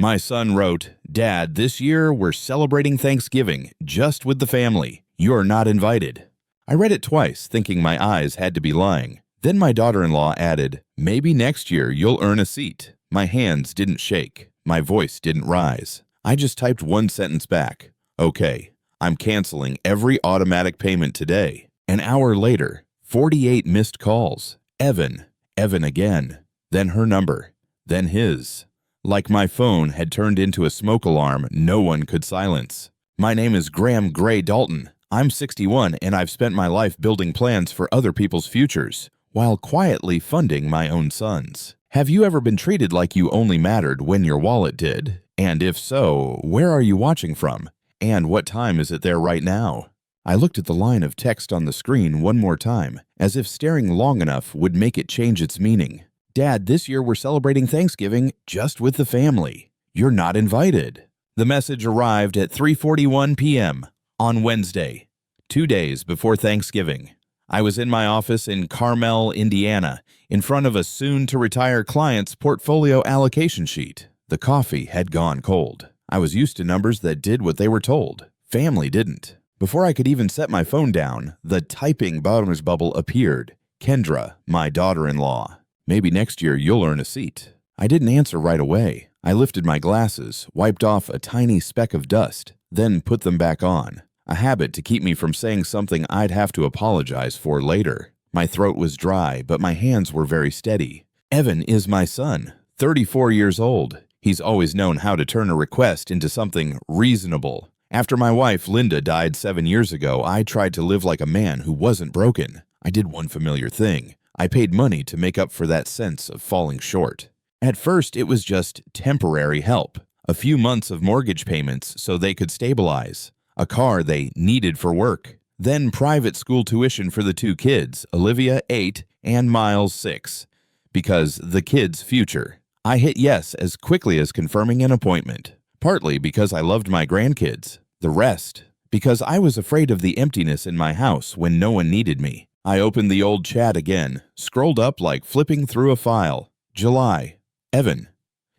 My son wrote, "Dad, this year we're celebrating Thanksgiving just with the family. You're not invited." I read it twice, thinking my eyes had to be lying. Then my daughter-in-law added, "Maybe next year you'll earn a seat." My hands didn't shake. My voice didn't rise. I just typed one sentence back. "Okay, I'm canceling every automatic payment today." An hour later, 48 missed calls. Evan again. Then her number. Then his. Like my phone had turned into a smoke alarm no one could silence. "My name is Graham Gray Dalton. I'm 61 and I've spent my life building plans for other people's futures, while quietly funding my own son's. Have you ever been treated like you only mattered when your wallet did? And if so, where are you watching from? And what time is it there right now?" I looked at the line of text on the screen one more time, as if staring long enough would make it change its meaning. "Dad, this year we're celebrating Thanksgiving just with the family. You're not invited." The message arrived at 3:41 p.m. on Wednesday, 2 days before Thanksgiving. I was in my office in Carmel, Indiana, in front of a soon-to-retire client's portfolio allocation sheet. The coffee had gone cold. I was used to numbers that did what they were told. Family didn't. Before I could even set my phone down, the typing bonus bubble appeared. "Kendra, my daughter-in-law. Maybe next year you'll earn a seat." I didn't answer right away. I lifted my glasses, wiped off a tiny speck of dust, then put them back on. A habit to keep me from saying something I'd have to apologize for later. My throat was dry, but my hands were very steady. Evan is my son, 34 years old. He's always known how to turn a request into something reasonable. After my wife, Linda, died 7 years ago, I tried to live like a man who wasn't broken. I did one familiar thing. I paid money to make up for that sense of falling short. At first, it was just temporary help. A few months of mortgage payments so they could stabilize. A car they needed for work. Then private school tuition for the 2 kids, Olivia, 8, and Miles, 6. Because the kids' future. I hit yes as quickly as confirming an appointment. Partly because I loved my grandkids. The rest, because I was afraid of the emptiness in my house when no one needed me. I opened the old chat again, scrolled up like flipping through a file. July. Evan.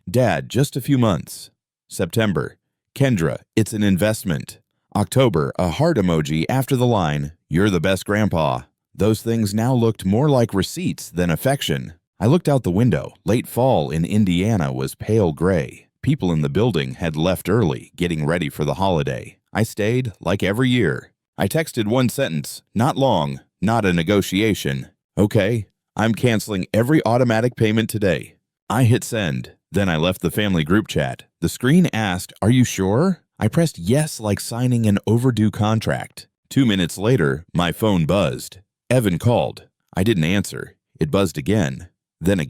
Dad, just a few months. September. Kendra, it's an investment. October, a heart emoji after the line, "You're the best grandpa." Those things now looked more like receipts than affection. I looked out the window. Late fall in Indiana was pale gray. People in the building had left early, getting ready for the holiday. I stayed, like every year. I texted one sentence, not long, not a negotiation. "Okay, I'm canceling every automatic payment today." I hit send. Then I left the family group chat. The screen asked, "Are you sure?" I pressed yes like signing an overdue contract. 2 minutes later, my phone buzzed. Evan called. I didn't answer. It buzzed again. Then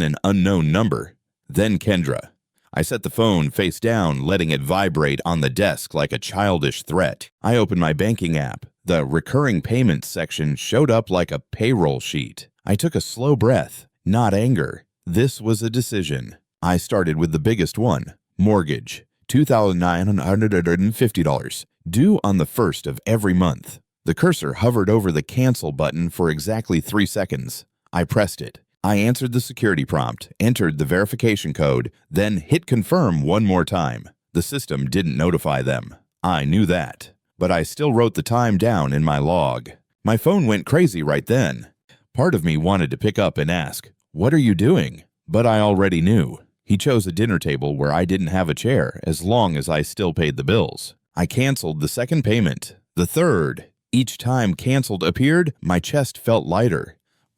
an unknown number. Then Kendra. I set the phone face down, letting it vibrate on the desk like a childish threat. I opened my banking app. The recurring payments section showed up like a payroll sheet. I took a slow breath, not anger. This was a decision. I started with the biggest one, mortgage, $2,950, due on the 1st of every month. The cursor hovered over the cancel button for exactly 3 seconds. I pressed it. I answered the security prompt, entered the verification code, then hit confirm one more time. The system didn't notify them. I knew that. But I still wrote the time down in my log. My phone went crazy right then. Part of me wanted to pick up and ask, "What are you doing?" But I already knew. He chose a dinner table where I didn't have a chair as long as I still paid the bills. I canceled the second payment, the third. Each time canceled appeared, my chest felt lighter.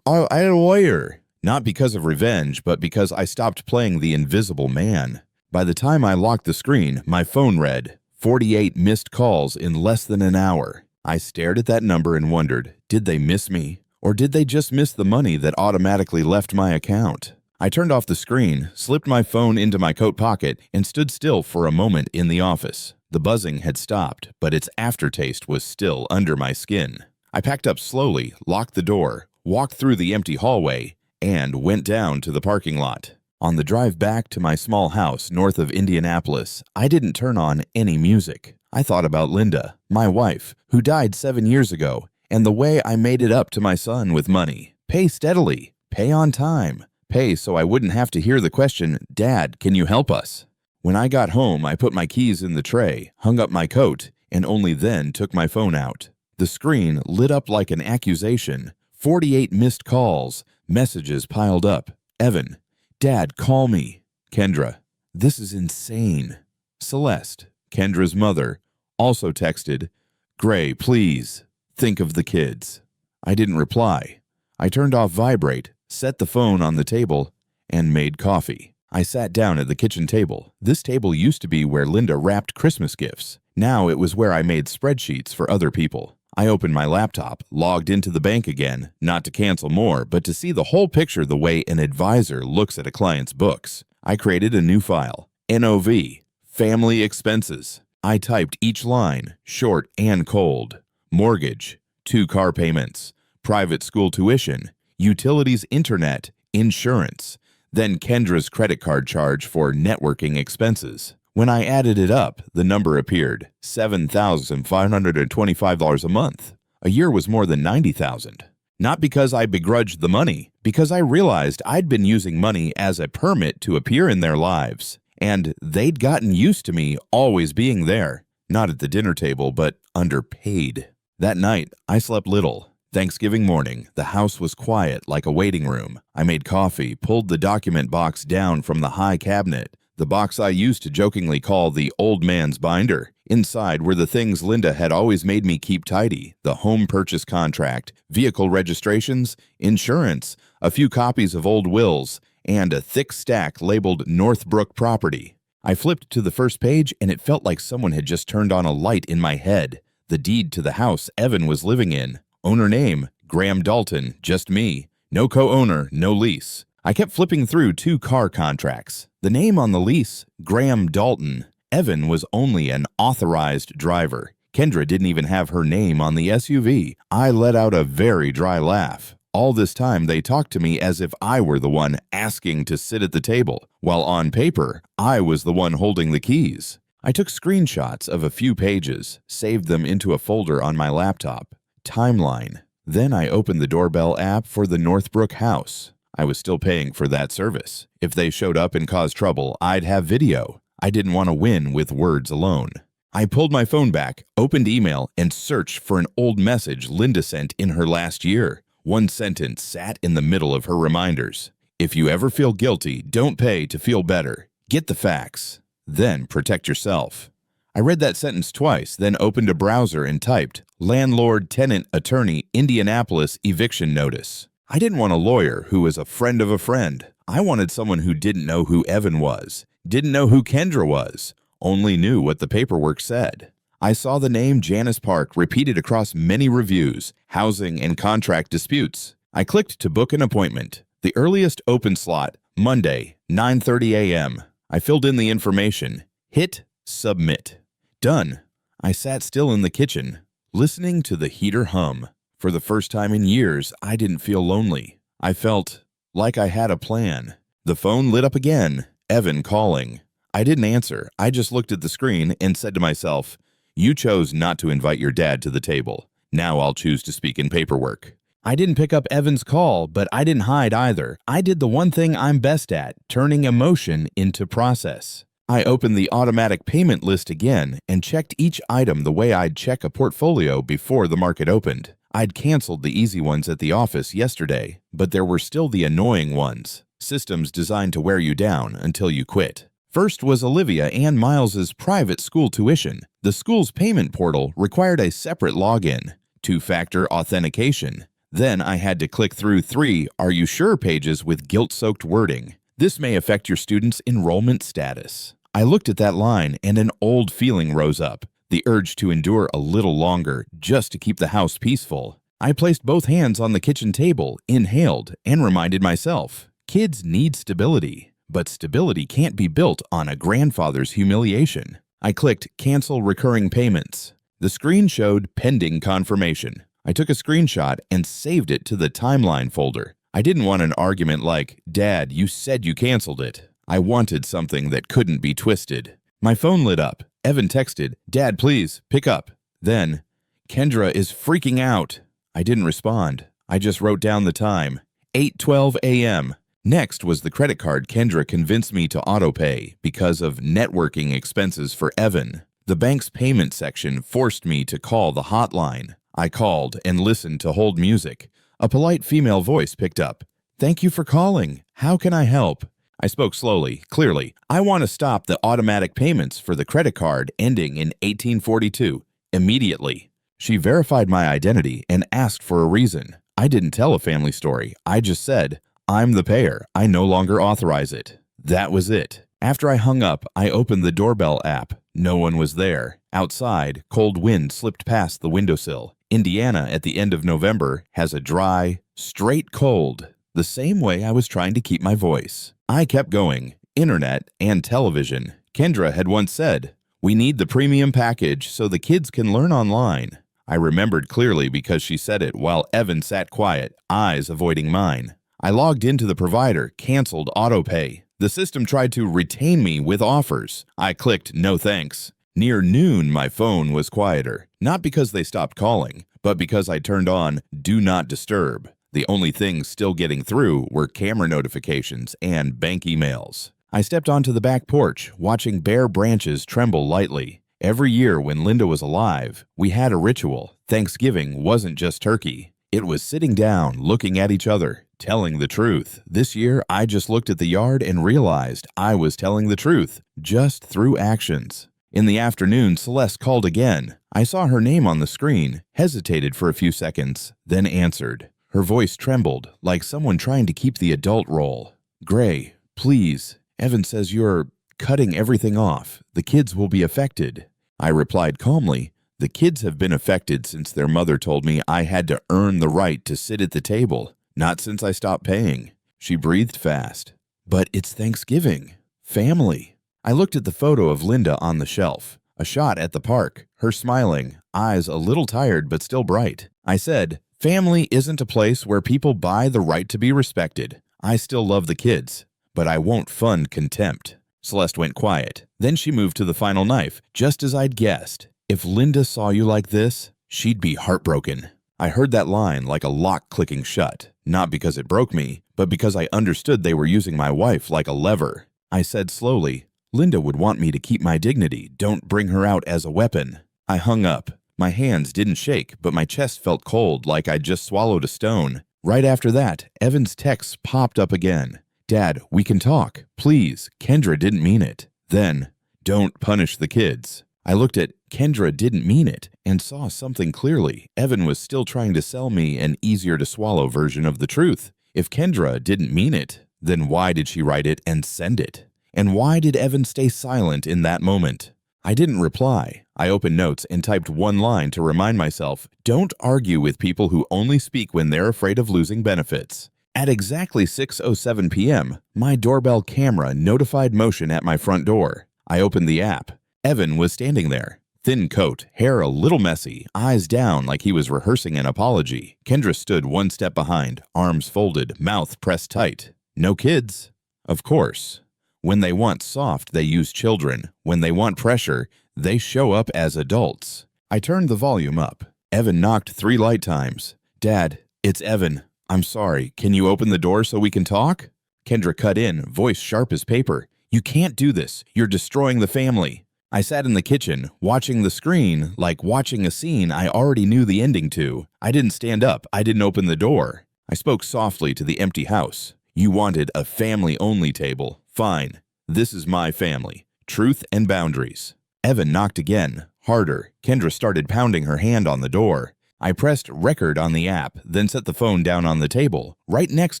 I had a lawyer. Not because of revenge, but because I stopped playing the invisible man. By the time I locked the screen, my phone read, 48 missed calls in less than an hour. I stared at that number and wondered, did they miss me? Or did they just miss the money that automatically left my account? I turned off the screen, slipped my phone into my coat pocket, and stood still for a moment in the office. The buzzing had stopped, but its aftertaste was still under my skin. I packed up slowly, locked the door, walked through the empty hallway, and went down to the parking lot. On the drive back to my small house north of Indianapolis, I didn't turn on any music. I thought about Linda, my wife, who died 7 years ago, and the way I made it up to my son with money. Pay steadily, pay on time, pay so I wouldn't have to hear the question, "Dad, can you help us?" When I got home, I put my keys in the tray, hung up my coat, and only then took my phone out. The screen lit up like an accusation. 48 missed calls. Messages piled up. Evan, Dad, call me. Kendra, this is insane. Celeste, Kendra's mother, also texted, Gray, please, think of the kids. I didn't reply. I turned off vibrate, set the phone on the table, and made coffee. I sat down at the kitchen table. This table used to be where Linda wrapped Christmas gifts. Now it was where I made spreadsheets for other people. I opened my laptop, logged into the bank again, not to cancel more, but to see the whole picture the way an advisor looks at a client's books. I created a new file, NOV, Family Expenses. I typed each line, short and cold. Mortgage, 2 car payments, private school tuition, utilities, internet, insurance, then Kendra's credit card charge for networking expenses. When I added it up, the number appeared, $7,525 a month. A year was more than $90,000. Not because I begrudged the money, because I realized I'd been using money as a permit to appear in their lives, and they'd gotten used to me always being there, not at the dinner table, but underpaid. That night, I slept little. Thanksgiving morning, the house was quiet like a waiting room. I made coffee, pulled the document box down from the high cabinet, the box I used to jokingly call the old man's binder. Inside were the things Linda had always made me keep tidy: the home purchase contract, vehicle registrations, insurance, a few copies of old wills, and a thick stack labeled Northbrook Property. I flipped to the first page and it felt like someone had just turned on a light in my head. The deed to the house Evan was living in. Owner name, Graham Dalton, just me. No co-owner, no lease. I kept flipping through 2 car contracts. The name on the lease, Graham Dalton. Evan was only an authorized driver. Kendra didn't even have her name on the SUV. I let out a very dry laugh. All this time, they talked to me as if I were the one asking to sit at the table, while on paper, I was the one holding the keys. I took screenshots of a few pages, saved them into a folder on my laptop. Timeline. Then I opened the doorbell app for the Northbrook house. I was still paying for that service. If they showed up and caused trouble, I'd have video. I didn't want to win with words alone. I pulled my phone back, opened email, and searched for an old message Linda sent in her last year. One sentence sat in the middle of her reminders. If you ever feel guilty, don't pay to feel better. Get the facts. Then protect yourself. I read that sentence twice, then opened a browser and typed, Landlord Tenant Attorney Indianapolis Eviction Notice. I didn't want a lawyer who was a friend of a friend. I wanted someone who didn't know who Evan was, didn't know who Kendra was, only knew what the paperwork said. I saw the name Janice Park repeated across many reviews, housing and contract disputes. I clicked to book an appointment. The earliest open slot, Monday, 9:30 a.m. I filled in the information. Hit submit. Done. I sat still in the kitchen, listening to the heater hum. For the first time in years, I didn't feel lonely. I felt like I had a plan. The phone lit up again. Evan calling. I didn't answer. I just looked at the screen and said to myself, you chose not to invite your dad to the table. Now I'll choose to speak in paperwork. I didn't pick up Evan's call, but I didn't hide either. I did the one thing I'm best at, turning emotion into process. I opened the automatic payment list again and checked each item the way I'd check a portfolio before the market opened. I'd canceled the easy ones at the office yesterday, but there were still the annoying ones. Systems designed to wear you down until you quit. First was Olivia and Miles's private school tuition. The school's payment portal required a separate login, 2-factor authentication. Then I had to click through 3 "Are you sure?" pages with guilt-soaked wording. This may affect your student's enrollment status. I looked at that line and an old feeling rose up, the urge to endure a little longer just to keep the house peaceful. I placed both hands on the kitchen table, inhaled, and reminded myself, kids need stability, but stability can't be built on a grandfather's humiliation. I clicked Cancel Recurring Payments. The screen showed Pending Confirmation. I took a screenshot and saved it to the Timeline folder. I didn't want an argument like, Dad, you said you canceled it. I wanted something that couldn't be twisted. My phone lit up. Evan texted, Dad, please, pick up. Then, Kendra is freaking out. I didn't respond. I just wrote down the time, 8:12 a.m. Next was the credit card Kendra convinced me to autopay because of networking expenses for Evan. The bank's payment section forced me to call the hotline. I called and listened to hold music. A polite female voice picked up. "Thank you for calling. How can I help?" I spoke slowly, clearly. "I want to stop the automatic payments for the credit card ending in 1842. Immediately." She verified my identity and asked for a reason. I didn't tell a family story. I just said, "I'm the payer. I no longer authorize it." That was it. After I hung up, I opened the doorbell app. No one was there. Outside, cold wind slipped past the windowsill. Indiana at the end of November has a dry, straight cold, the same way I was trying to keep my voice. I kept going. Internet and television. Kendra had once said, "We need the premium package so the kids can learn online." I remembered clearly because she said it while Evan sat quiet, eyes avoiding mine. I logged into the provider, canceled autopay. The system tried to retain me with offers. I clicked no thanks. Near noon, my phone was quieter, not because they stopped calling, but because I turned on Do Not Disturb. The only things still getting through were camera notifications and bank emails. I stepped onto the back porch, watching bare branches tremble lightly. Every year when Linda was alive, we had a ritual. Thanksgiving wasn't just turkey. It was sitting down, looking at each other, telling the truth. This year, I just looked at the yard and realized I was telling the truth, just through actions. In the afternoon, Celeste called again. I saw her name on the screen, hesitated for a few seconds, then answered. Her voice trembled, like someone trying to keep the adult role. "Gray, please. Evan says you're cutting everything off. The kids will be affected." I replied calmly, "The kids have been affected since their mother told me I had to earn the right to sit at the table, not since I stopped paying." She breathed fast. "But it's Thanksgiving. Family." I looked at the photo of Linda on the shelf, a shot at the park, her smiling, eyes a little tired but still bright. I said, "Family isn't a place where people buy the right to be respected. I still love the kids, but I won't fund contempt." Celeste went quiet. Then she moved to the final knife, just as I'd guessed. "If Linda saw you like this, she'd be heartbroken." I heard that line like a lock clicking shut, not because it broke me, but because I understood they were using my wife like a lever. I said slowly, "Linda would want me to keep my dignity. Don't bring her out as a weapon." I hung up. My hands didn't shake, but my chest felt cold like I'd just swallowed a stone. Right after that, Evan's text popped up again. "Dad, we can talk. Please, Kendra didn't mean it." Then, "Don't punish the kids." I looked at Kendra didn't mean it and saw something clearly. Evan was still trying to sell me an easier-to-swallow version of the truth. If Kendra didn't mean it, then why did she write it and send it? And why did Evan stay silent in that moment? I didn't reply. I opened notes and typed one line to remind myself, "Don't argue with people who only speak when they're afraid of losing benefits." At exactly 6:07 p.m., my doorbell camera notified motion at my front door. I opened the app. Evan was standing there. Thin coat, hair a little messy, eyes down like he was rehearsing an apology. Kendra stood one step behind, arms folded, mouth pressed tight. No kids. Of course. When they want soft, they use children. When they want pressure, they show up as adults. I turned the volume up. Evan knocked 3 light times. "Dad, it's Evan. I'm sorry. Can you open the door so we can talk?" Kendra cut in, voice sharp as paper. "You can't do this. You're destroying the family." I sat in the kitchen, watching the screen like watching a scene I already knew the ending to. I didn't stand up. I didn't open the door. I spoke softly to the empty house. "You wanted a family-only table. Fine. This is my family. Truth and boundaries." Evan knocked again, harder. Kendra started pounding her hand on the door. I pressed record on the app, then set the phone down on the table, right next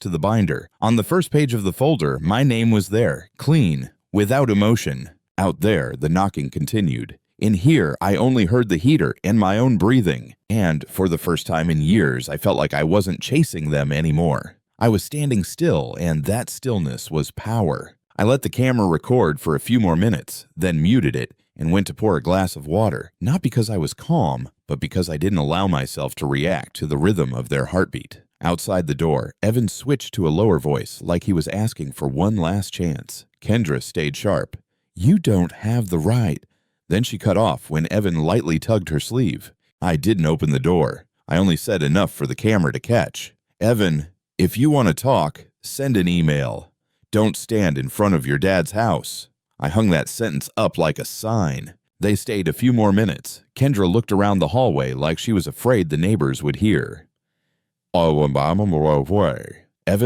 to the binder. On the first page of the folder, my name was there, clean, without emotion. Out there, the knocking continued. In here, I only heard the heater and my own breathing. And for the first time in years, I felt like I wasn't chasing them anymore. I was standing still, and that stillness was power. I let the camera record for a few more minutes, then muted it, and went to pour a glass of water, not because I was calm, but because I didn't allow myself to react to the rhythm of their heartbeat. Outside the door, Evan switched to a lower voice, like he was asking for one last chance. Kendra stayed sharp. "You don't have the right." Then she cut off when Evan lightly tugged her sleeve. I didn't open the door. I only said enough for the camera to catch. "Evan, if you want to talk, Send an email. Don't stand in front of your dad's house. I hung that sentence up like a sign. They stayed a few more minutes. Kendra looked around the hallway like she was afraid the neighbors would hear. Evan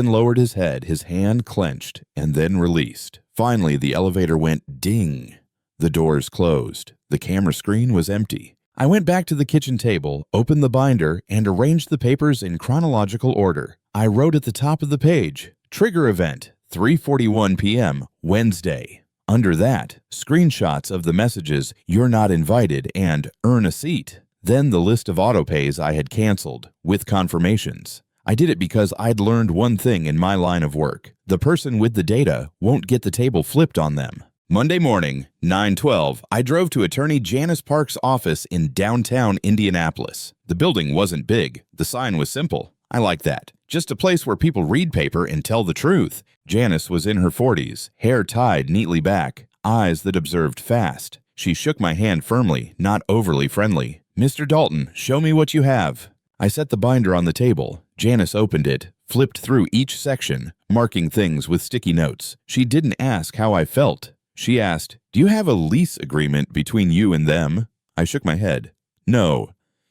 lowered his head, his hand clenched, and then released. Finally, the elevator went ding. The doors closed. The camera screen was empty. I went back to the kitchen table, opened the binder, and arranged the papers in chronological order. I wrote at the top of the page, Trigger Event, 3:41 p.m., Wednesday. Under that, screenshots of the messages, You're Not Invited, and Earn a Seat. Then the list of autopays I had canceled, with confirmations. I did it because I'd learned one thing in my line of work. The person with the data won't get the table flipped on them. Monday morning, 9:12, I drove to attorney Janice Park's office in downtown Indianapolis. The building wasn't big. The sign was simple. I like that. Just a place where people read paper and tell the truth. Janice was in her 40s, hair tied neatly back, eyes that observed fast. She shook my hand firmly, not overly friendly. Mr. Dalton, show me what you have. I set the binder on the table. Janice opened it, flipped through each section, marking things with sticky notes. She didn't ask how I felt. She asked, Do you have a lease agreement between you and them? I shook my head. No.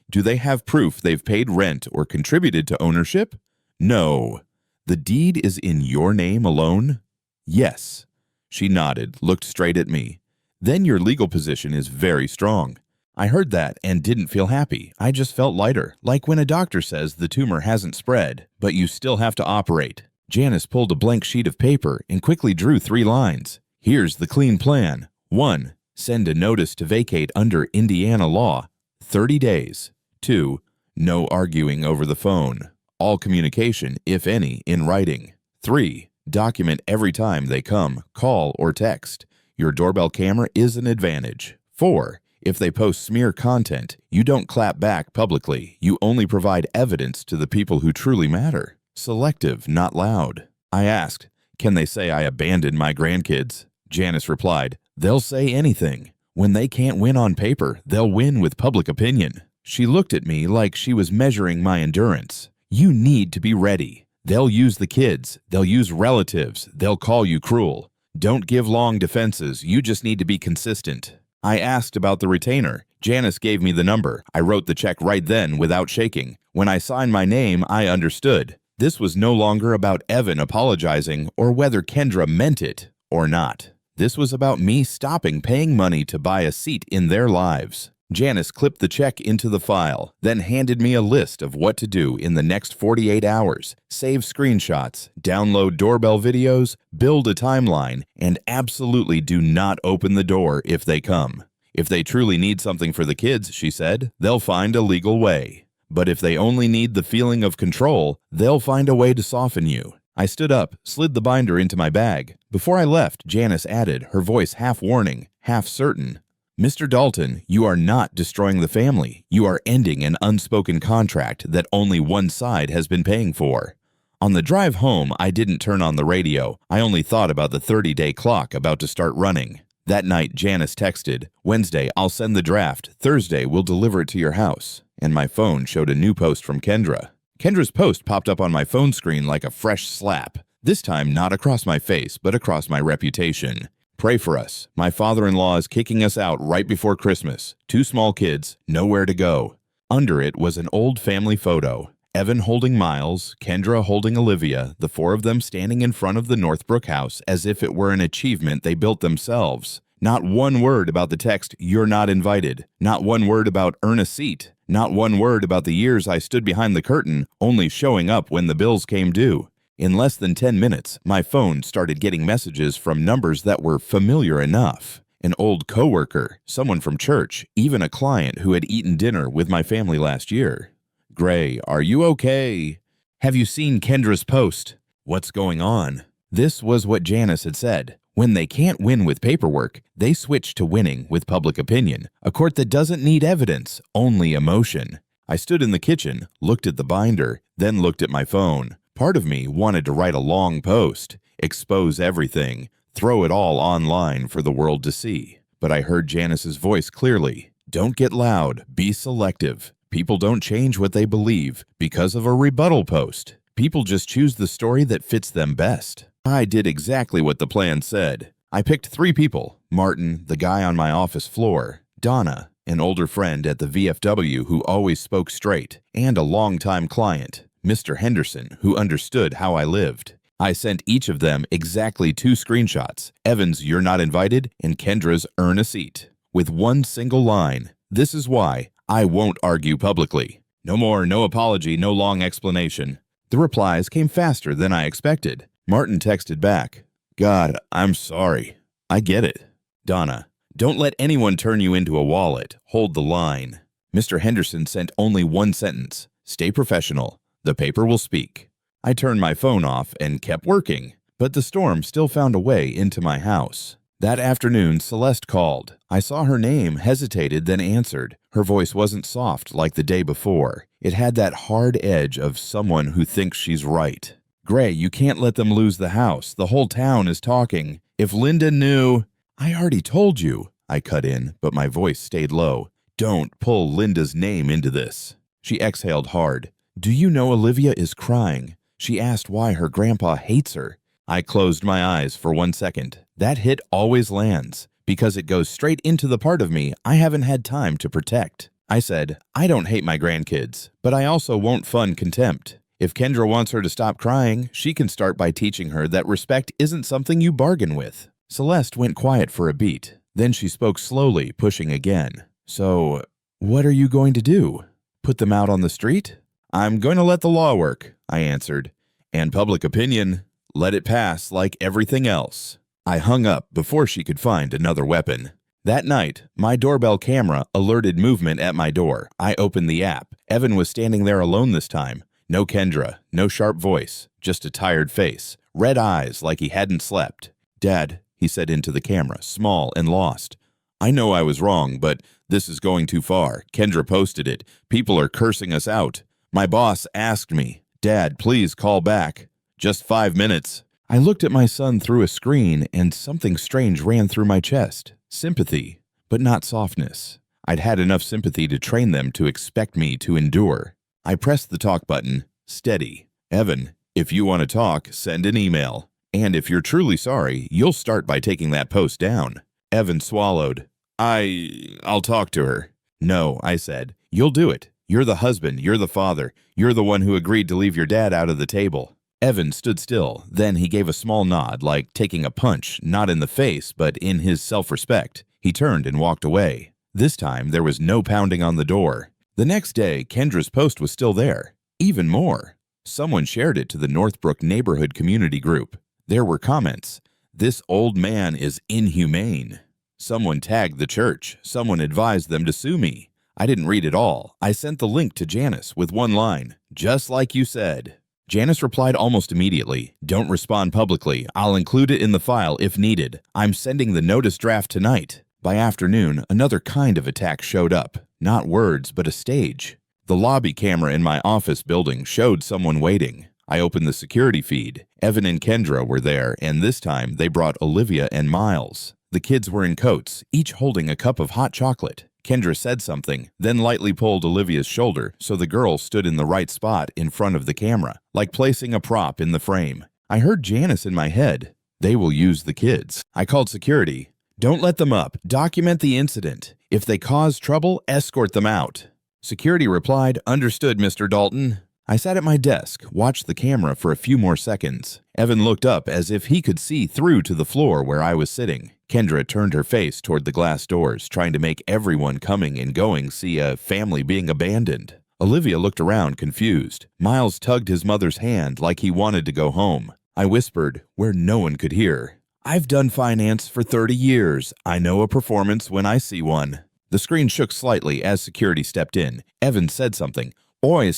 Do they have proof they've paid rent or contributed to ownership? No. The deed is in your name alone? Yes. She nodded, looked straight at me. Then your legal position is very strong. I heard that and didn't feel happy. I just felt lighter, like when a doctor says the tumor hasn't spread, but you still have to operate. Janice pulled a blank sheet of paper and quickly drew 3 lines. Here's the clean plan. 1. Send a notice to vacate under Indiana law. 30 days. 2. No arguing over the phone. All communication, if any, in writing. 3. Document every time they come, call, or text. Your doorbell camera is an advantage. 4. If they post smear content, you don't clap back publicly. You only provide evidence to the people who truly matter. Selective, not loud. I asked, Can they say I abandoned my grandkids? Janice replied, They'll say anything. When they can't win on paper, they'll win with public opinion. She looked at me like she was measuring my endurance. You need to be ready. They'll use the kids. They'll use relatives. They'll call you cruel. Don't give long defenses. You just need to be consistent. I asked about the retainer. Janice gave me the number. I wrote the check right then without shaking. When I signed my name, I understood. This was no longer about Evan apologizing or whether Kendra meant it or not. This was about me stopping paying money to buy a seat in their lives. Janice clipped the check into the file, then handed me a list of what to do in the next 48 hours. Save screenshots, download doorbell videos, build a timeline, and absolutely do not open the door if they come. If they truly need something for the kids, she said, they'll find a legal way. But if they only need the feeling of control, they'll find a way to soften you. I stood up, slid the binder into my bag. Before I left, Janice added, her voice half warning, half certain. Mr. Dalton, you are not destroying the family. You are ending an unspoken contract that only one side has been paying for. On the drive home, I didn't turn on the radio. I only thought about the 30-day clock about to start running. That night, Janice texted, Wednesday, I'll send the draft. Thursday, we'll deliver it to your house. And my phone showed a new post from Kendra. Kendra's post popped up on my phone screen like a fresh slap. This time, not across my face, but across my reputation. Pray for us. My father-in-law is kicking us out right before Christmas. 2 small kids, nowhere to go. Under it was an old family photo. Evan holding Miles, Kendra holding Olivia, the 4 of them standing in front of the Northbrook house as if it were an achievement they built themselves. Not one word about the text, You're Not Invited. Not one word about earn a seat. Not one word about the years I stood behind the curtain, only showing up when the bills came due. In less than 10 minutes, my phone started getting messages from numbers that were familiar enough. An old coworker, someone from church, even a client who had eaten dinner with my family last year. Gray, are you okay? Have you seen Kendra's post? What's going on? This was what Janice had said. When they can't win with paperwork, they switch to winning with public opinion, a court that doesn't need evidence, only emotion. I stood in the kitchen, looked at the binder, then looked at my phone. Part of me wanted to write a long post, expose everything, throw it all online for the world to see. But I heard Janice's voice clearly. Don't get loud, be selective. People don't change what they believe because of a rebuttal post. People just choose the story that fits them best. I did exactly what the plan said. I picked 3 people: Martin, the guy on my office floor; Donna, an older friend at the VFW who always spoke straight; and a longtime client, Mr. Henderson, who understood how I lived. I sent each of them exactly 2 screenshots, Evan's "You're not invited" and Kendra's "Earn a seat," with one single line: "This is why I won't argue publicly." No more, no apology, no long explanation. The replies came faster than I expected. Martin texted back, "God, I'm sorry. I get it." Donna, "Don't let anyone turn you into a wallet. Hold the line." Mr. Henderson sent only one sentence: "Stay professional. The paper will speak." I turned my phone off and kept working, but the storm still found a way into my house. That afternoon, Celeste called. I saw her name, hesitated, then answered. Her voice wasn't soft like the day before. It had that hard edge of someone who thinks she's right. "Gray, you can't let them lose the house. The whole town is talking. If Linda knew—" "I already told you," I cut in, but my voice stayed low. "Don't pull Linda's name into this." She exhaled hard. "Do you know Olivia is crying? She asked why her grandpa hates her." I closed my eyes for 1 second. That hit always lands, because it goes straight into the part of me I haven't had time to protect. I said, "I don't hate my grandkids, but I also won't fund contempt. If Kendra wants her to stop crying, she can start by teaching her that respect isn't something you bargain with." Celeste went quiet for a beat. Then she spoke slowly, pushing again. "So, what are you going to do? Put them out on the street?" "I'm going to let the law work," I answered. "And public opinion, let it pass like everything else." I hung up before she could find another weapon. That night, my doorbell camera alerted movement at my door. I opened the app. Evan was standing there alone this time. No Kendra, no sharp voice, just a tired face, red eyes like he hadn't slept. "Dad," he said into the camera, small and lost. "I know I was wrong, but this is going too far. Kendra posted it. People are cursing us out. My boss asked me. Dad, please call back. Just 5 minutes." I looked at my son through a screen, and something strange ran through my chest. Sympathy, but not softness. I'd had enough sympathy to train them to expect me to endure. I pressed the talk button. Steady. "Evan, if you want to talk, send an email. And if you're truly sorry, you'll start by taking that post down." Evan swallowed. I'll talk to her." "No," I said. "You'll do it. You're the husband. You're the father. You're the one who agreed to leave your dad out of the table." Evan stood still. Then he gave a small nod, like taking a punch, not in the face, but in his self-respect. He turned and walked away. This time, there was no pounding on the door. The next day, Kendra's post was still there. Even more. Someone shared it to the Northbrook Neighborhood Community Group. There were comments. "This old man is inhumane." Someone tagged the church. Someone advised them to sue me. I didn't read it all. I sent the link to Janice with one line, "Just like you said." Janice replied almost immediately, "Don't respond publicly. I'll include it in the file if needed. I'm sending the notice draft tonight." By afternoon, another kind of attack showed up. Not words, but a stage. The lobby camera in my office building showed someone waiting. I opened the security feed. Evan and Kendra were there, and this time they brought Olivia and Miles. The kids were in coats, each holding a cup of hot chocolate. Kendra said something, then lightly pulled Olivia's shoulder so the girl stood in the right spot in front of the camera, like placing a prop in the frame. I heard Janice in my head. "They will use the kids." I called security. "Don't let them up. Document the incident. If they cause trouble, escort them out." Security replied, "Understood, Mr. Dalton." I sat at my desk, watched the camera for a few more seconds. Evan looked up as if he could see through to the floor where I was sitting. Kendra turned her face toward the glass doors, trying to make everyone coming and going see a family being abandoned. Olivia looked around, confused. Miles tugged his mother's hand like he wanted to go home. I whispered, where no one could hear, "I've done finance for 30 years. I know a performance when I see one." The screen shook slightly as security stepped in. Evan said something. Oi,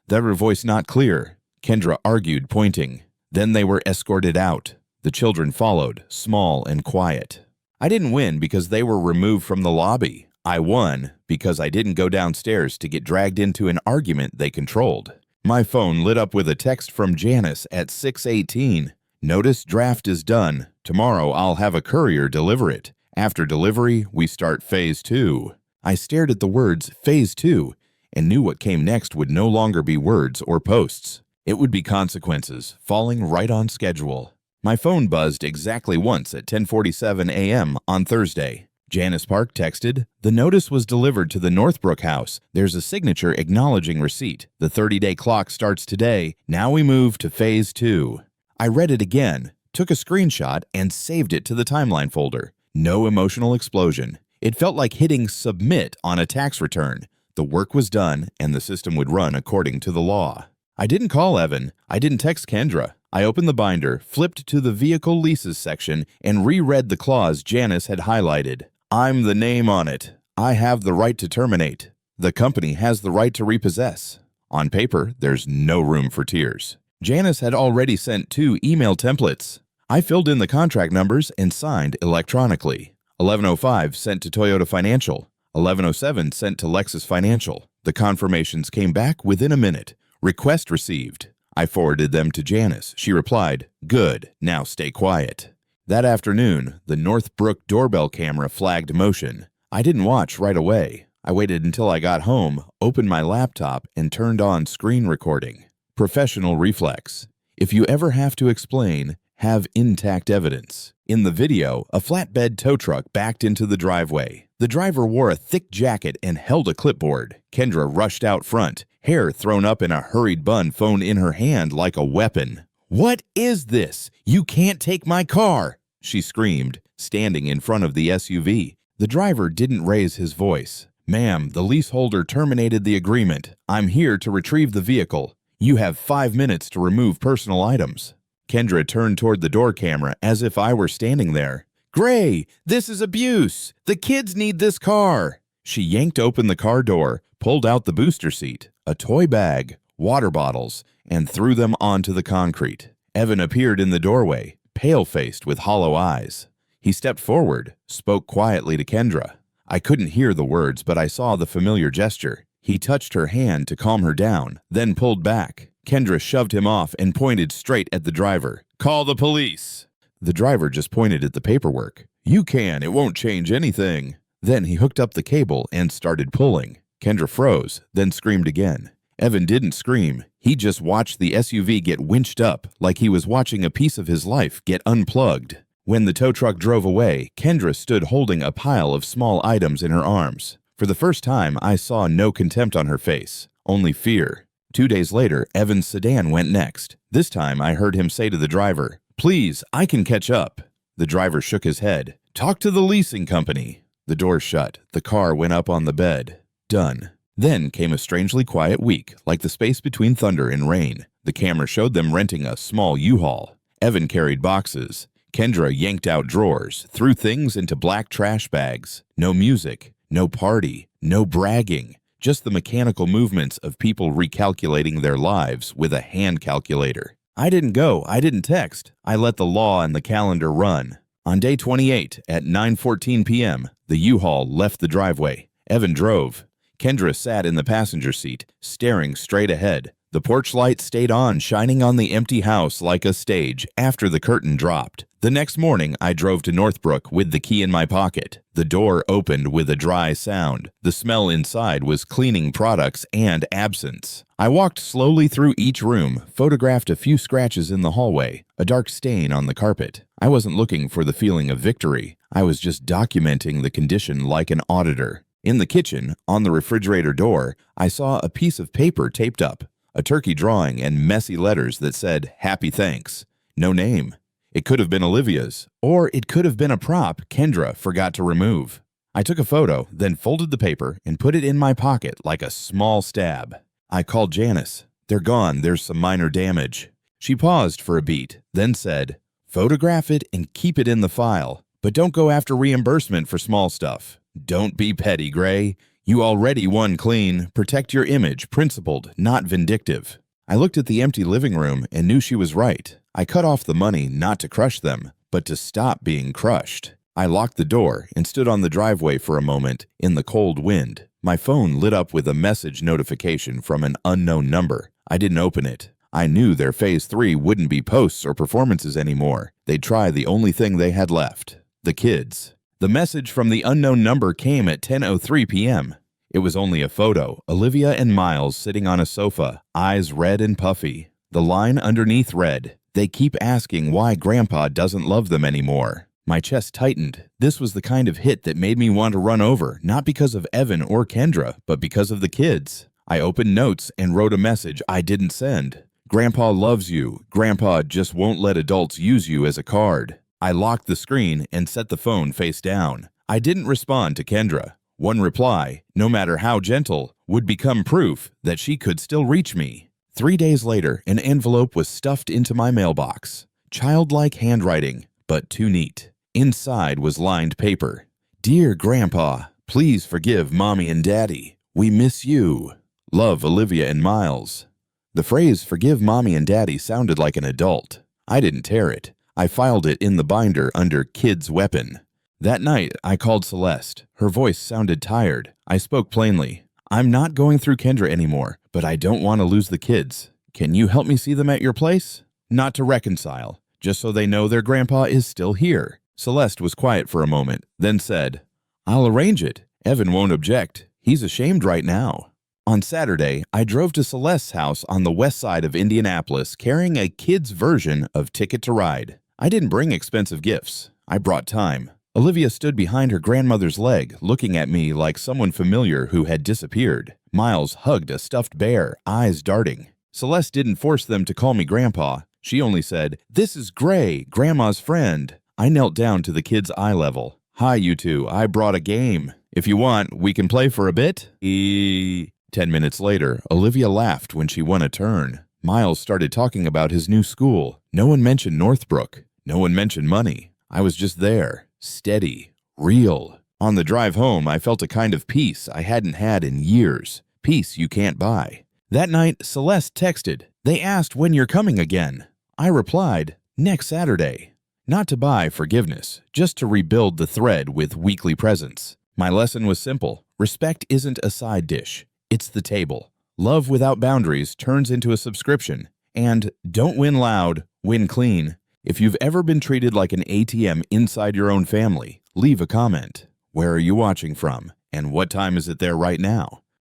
their voice not clear. Kendra argued, pointing. Then they were escorted out. The children followed, small and quiet. I didn't win because they were removed from the lobby. I won because I didn't go downstairs to get dragged into an argument they controlled. My phone lit up with a text from Janice at 6:18. "Notice draft is done. Tomorrow I'll have a courier deliver it. After delivery, we start phase 2. I stared at the words phase 2 and knew what came next would no longer be words or posts. It would be consequences, falling right on schedule. My phone buzzed exactly once at 10:47 a.m. on Thursday. Janice Park texted, "The notice was delivered to the Northbrook house. There's a signature acknowledging receipt. The 30-day clock starts today. Now we move to phase 2. I read it again, took a screenshot, and saved it to the timeline folder. No emotional explosion. It felt like hitting submit on a tax return. The work was done, and the system would run according to the law. I didn't call Evan. I didn't text Kendra. I opened the binder, flipped to the vehicle leases section, and reread the clause Janice had highlighted. I'm the name on it. I have the right to terminate. The company has the right to repossess. On paper, there's no room for tears. Janice had already sent 2 email templates. I filled in the contract numbers and signed electronically. 1105 sent to Toyota Financial. 1107 sent to Lexus Financial. The confirmations came back within a minute. Request received. I forwarded them to Janice. She replied, "Good, now stay quiet." That afternoon, the Northbrook doorbell camera flagged motion. I didn't watch right away. I waited until I got home, opened my laptop, and turned on screen recording. Professional reflex. If you ever have to explain, have intact evidence. In the video, a flatbed tow truck backed into the driveway. The driver wore a thick jacket and held a clipboard. Kendra rushed out front, hair thrown up in a hurried bun, phone in her hand like a weapon. "What is this? You can't take my car!" she screamed, standing in front of the SUV. The driver didn't raise his voice. "Ma'am, the leaseholder terminated the agreement. I'm here to retrieve the vehicle. You have 5 minutes to remove personal items." Kendra turned toward the door camera as if I were standing there. "Gray, this is abuse. The kids need this car." She yanked open the car door, pulled out the booster seat, a toy bag, water bottles, and threw them onto the concrete. Evan appeared in the doorway, pale-faced with hollow eyes. He stepped forward, spoke quietly to Kendra. I couldn't hear the words, but I saw the familiar gesture. He touched her hand to calm her down, then pulled back. Kendra shoved him off and pointed straight at the driver. "Call the police." The driver just pointed at the paperwork. "You can, it won't change anything." Then he hooked up the cable and started pulling. Kendra froze, then screamed again. Evan didn't scream. He just watched the SUV get winched up like he was watching a piece of his life get unplugged. When the tow truck drove away, Kendra stood holding a pile of small items in her arms. For the first time, I saw no contempt on her face, only fear. 2 days later, Evan's sedan went next. This time, I heard him say to the driver, "Please, I can catch up." The driver shook his head. "Talk to the leasing company." The door shut. The car went up on the bed. Done. Then came a strangely quiet week, like the space between thunder and rain. The camera showed them renting a small U-Haul. Evan carried boxes. Kendra yanked out drawers, threw things into black trash bags. No music, no party, no bragging. Just the mechanical movements of people recalculating their lives with a hand calculator. I didn't go. I didn't text. I let the law and the calendar run. On day 28, at 9:14 p.m., the U-Haul left the driveway. Evan drove. Kendra sat in the passenger seat, staring straight ahead. The porch light stayed on, shining on the empty house like a stage after the curtain dropped. The next morning, I drove to Northbrook with the key in my pocket. The door opened with a dry sound. The smell inside was cleaning products and absence. I walked slowly through each room, photographed a few scratches in the hallway, a dark stain on the carpet. I wasn't looking for the feeling of victory. I was just documenting the condition like an auditor. In the kitchen, on the refrigerator door, I saw a piece of paper taped up, a turkey drawing and messy letters that said, "Happy Thanks." No name. It could have been Olivia's, or it could have been a prop Kendra forgot to remove. I took a photo, then folded the paper and put it in my pocket like a small stab. I called Janice. "They're gone, there's some minor damage." She paused for a beat, then said, "Photograph it and keep it in the file, but don't go after reimbursement for small stuff. Don't be petty, Gray. You already won clean. Protect your image, principled, not vindictive." I looked at the empty living room and knew she was right. I cut off the money not to crush them, but to stop being crushed. I locked the door and stood on the driveway for a moment in the cold wind. My phone lit up with a message notification from an unknown number. I didn't open it. I knew their Phase 3 wouldn't be posts or performances anymore. They'd try the only thing they had left, the kids. The message from the unknown number came at 10:03 p.m. It was only a photo, Olivia and Miles sitting on a sofa, eyes red and puffy. The line underneath read, "They keep asking why Grandpa doesn't love them anymore." My chest tightened. This was the kind of hit that made me want to run over, not because of Evan or Kendra, but because of the kids. I opened notes and wrote a message I didn't send. "Grandpa loves you. Grandpa just won't let adults use you as a card." I locked the screen and set the phone face down. I didn't respond to Kendra. One reply, no matter how gentle, would become proof that she could still reach me. 3 days later, an envelope was stuffed into my mailbox. Childlike handwriting, but too neat. Inside was lined paper. "Dear Grandpa, please forgive Mommy and Daddy. We miss you. Love, Olivia and Miles." The phrase "forgive Mommy and Daddy" sounded like an adult. I didn't tear it. I filed it in the binder under Kid's Weapon. That night, I called Celeste. Her voice sounded tired. I spoke plainly. "I'm not going through Kendra anymore, but I don't want to lose the kids. Can you help me see them at your place? Not to reconcile, just so they know their grandpa is still here." Celeste was quiet for a moment, then said, "I'll arrange it. Evan won't object. He's ashamed right now." On Saturday, I drove to Celeste's house on the west side of Indianapolis carrying a kid's version of Ticket to Ride. I didn't bring expensive gifts. I brought time. Olivia stood behind her grandmother's leg, looking at me like someone familiar who had disappeared. Miles hugged a stuffed bear, eyes darting. Celeste didn't force them to call me Grandpa. She only said, "This is Gray, Grandma's friend." I knelt down to the kids' eye level. "Hi, you two. I brought a game. If you want, we can play for a bit." 10 minutes later, Olivia laughed when she won a turn. Miles started talking about his new school. No one mentioned Northbrook. No one mentioned money. I was just there, steady, real. On the drive home, I felt a kind of peace I hadn't had in years. Peace you can't buy. That night, Celeste texted. "They asked when you're coming again." I replied, "Next Saturday." Not to buy forgiveness, just to rebuild the thread with weekly presents. My lesson was simple. Respect isn't a side dish. It's the table. Love without boundaries turns into a subscription. And don't win loud, win clean. If you've ever been treated like an ATM inside your own family, leave a comment. Where are you watching from? And what time is it there right now?